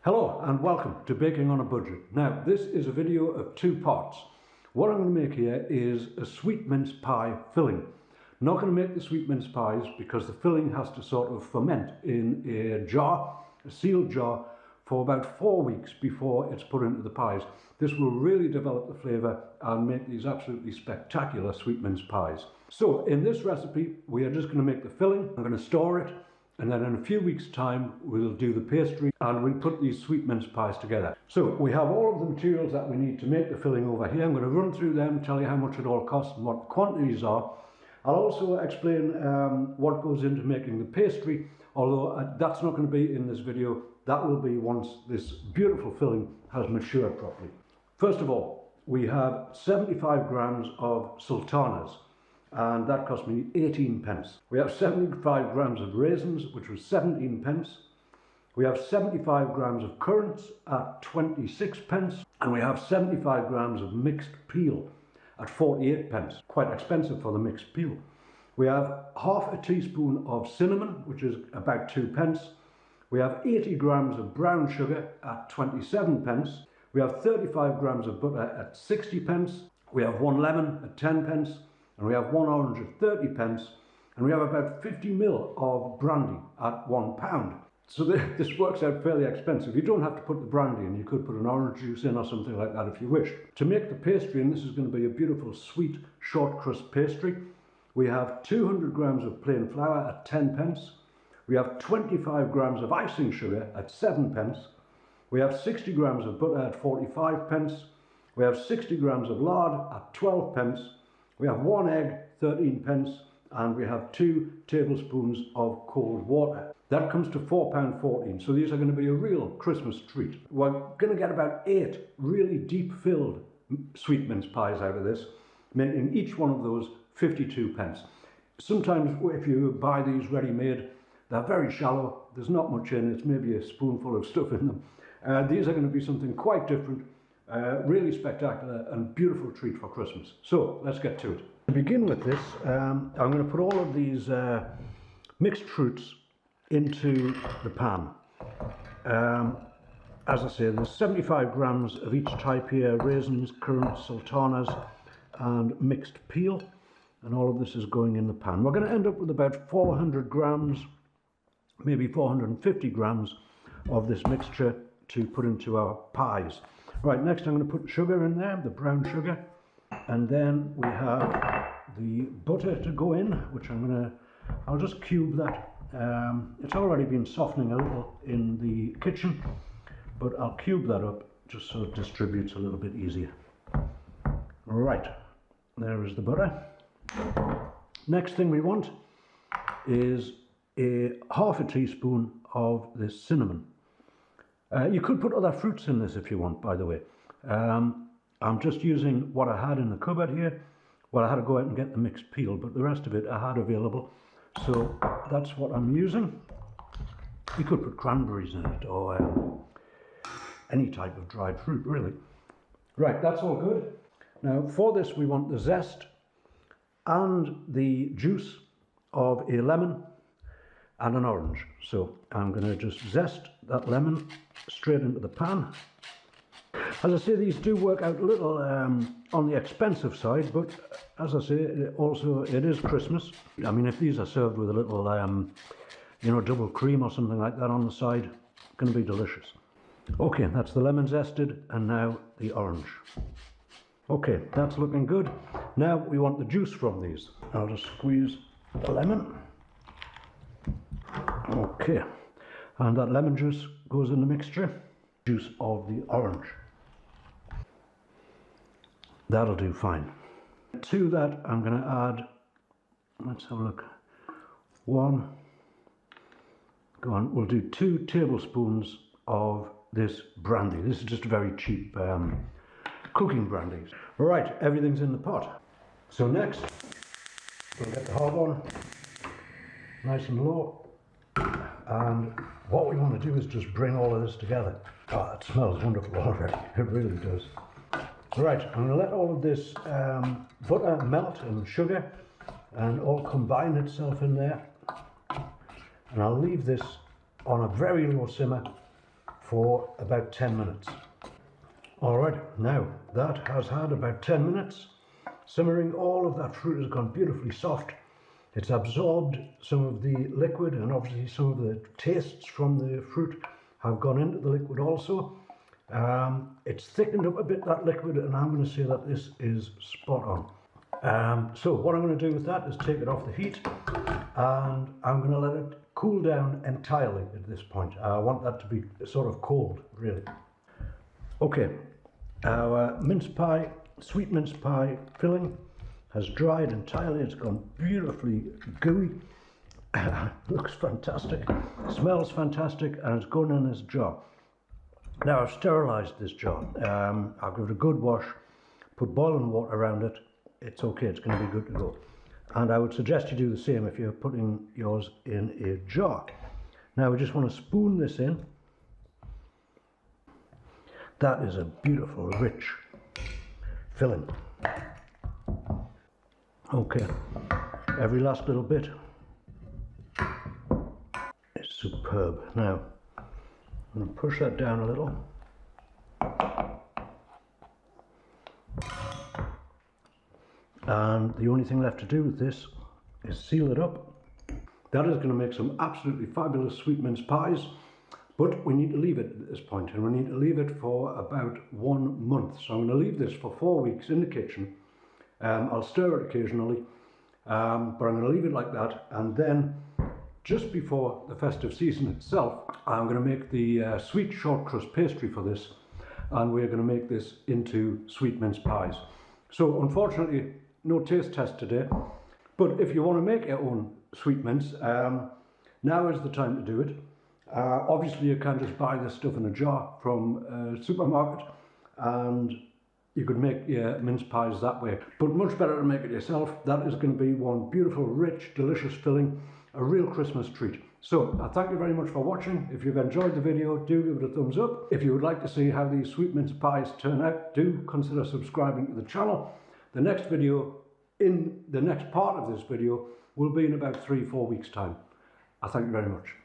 Hello and welcome to Baking on a Budget. Now this is a video of two parts. What I'm going to make here is a sweet mince pie filling. I'm not going to make the sweet mince pies because the filling has to sort of ferment in a jar, a sealed jar, for about 4 weeks before it's put into the pies. This will really develop the flavour and make these absolutely spectacular sweet mince pies. So in this recipe we are just going to make the filling, I'm going to store it, and then in a few weeks' time we'll do the pastry and we'll put these sweet mince pies together. So we have all of the materials that we need to make the filling over here. I'm going to run through them, tell you how much it all costs and what the quantities are. I'll also explain what goes into making the pastry, although that's not going to be in this video. That will be once this beautiful filling has matured properly. First of all, we have 75 grams of sultanas, and that cost me 18 pence. We have 75 grams of raisins, which was 17 pence. We have 75 grams of currants at 26 pence, and we have 75 grams of mixed peel at 48 pence. Quite expensive for the mixed peel. We have half a teaspoon of cinnamon, which is about 2 pence. We have 80 grams of brown sugar at 27 pence. We have 35 grams of butter at 60 pence. We have 1 lemon at 10 pence. And we have 1 orange at 30 pence. And we have about 50 ml of brandy at £1. So this works out fairly expensive. You don't have to put the brandy in. You could put an orange juice in or something like that if you wish. To make the pastry, and this is going to be a beautiful sweet short crust pastry, we have 200 grams of plain flour at 10 pence. We have 25 grams of icing sugar at 7 pence. We have 60 grams of butter at 45 pence. We have 60 grams of lard at 12 pence. We have 1 egg, 13 pence, and we have 2 tablespoons of cold water. That comes to £4.14, so these are going to be a real Christmas treat. We're going to get about 8 really deep filled sweet mince pies out of this, making each one of those 52 pence. Sometimes if you buy these ready-made, they're very shallow, there's not much in, it's maybe a spoonful of stuff in them. These are going to be something quite different, really spectacular and beautiful treat for Christmas. So let's get to it. To begin with this, I'm going to put all of these mixed fruits into the pan. As I say, there's 75 grams of each type here: raisins, currants, sultanas and mixed peel, and all of this is going in the pan. We're going to end up with about 400 grams, maybe 450 grams of this mixture to put into our pies. Right, next I'm going to put sugar in there, the brown sugar, and then we have the butter to go in, which I'll just cube that. It's already been softening a little in the kitchen, but I'll cube that up just so it distributes a little bit easier. Right, there is the butter. Next thing we want is half a teaspoon of this cinnamon. You could put other fruits in this if you want, by the way. I'm just using what I had in the cupboard here. Well, I had to go out and get the mixed peel, but the rest of it I had available. So that's what I'm using. You could put cranberries in it or any type of dried fruit, really. Right, that's all good. Now for this we want the zest and the juice of a lemon and an orange. So I'm going to just zest that lemon straight into the pan. As I say, these do work out a little on the expensive side, but as I say, it is Christmas. I mean, if these are served with a little, double cream or something like that on the side, it's going to be delicious. Okay, that's the lemon zested, and now the orange. Okay, that's looking good. Now we want the juice from these. I'll just squeeze the lemon. Okay, and that lemon juice goes in the mixture. Juice of the orange. That'll do fine. To that I'm going to add, let's have a look, we'll do 2 tablespoons of this brandy. This is just a very cheap cooking brandy. Right, everything's in the pot. So next, we'll get the hob on, nice and low, and what we want to do is just bring all of this together. Oh, it smells wonderful already, it really does. Right, I'm going to let all of this butter melt and sugar and all combine itself in there. And I'll leave this on a very low simmer for about 10 minutes. Alright, now that has had about 10 minutes simmering. All of that fruit has gone beautifully soft. It's absorbed some of the liquid, and obviously some of the tastes from the fruit have gone into the liquid also. It's thickened up a bit, that liquid, and I'm going to say that this is spot on. So what I'm going to do with that is take it off the heat, and I'm going to let it cool down entirely at this point. I want that to be sort of cold, really. Okay, our mince pie, sweet mince pie filling has dried entirely. It's gone beautifully gooey. Looks fantastic, smells fantastic, and it's going in this jar. Now I've sterilised this jar. I'll give it a good wash, put boiling water around it. It's okay, it's going to be good to go. And I would suggest you do the same if you're putting yours in a jar. Now we just want to spoon this in. That is a beautiful, rich filling. Okay, every last little bit is superb. Now, I'm going to push that down a little. And the only thing left to do with this is seal it up. That is going to make some absolutely fabulous sweet mince pies, but we need to leave it at this point, and we need to leave it for about 1 month. So I'm going to leave this for 4 weeks in the kitchen. I'll stir it occasionally, but I'm going to leave it like that, and then just before the festive season itself, I'm going to make the sweet short crust pastry for this, and we're going to make this into sweet mince pies. So unfortunately, no taste test today, but if you want to make your own sweet mince, now is the time to do it. Obviously you can just buy this stuff in a jar from a supermarket, and you could make your mince pies that way, but much better to make it yourself. That is going to be one beautiful, rich, delicious filling, a real Christmas treat. So I thank you very much for watching. If you've enjoyed the video, do give it a thumbs up. If you would like to see how these sweet mince pies turn out, do consider subscribing to the channel. The next video, in the next part of this video, will be in about 3-4 weeks time. I thank you very much.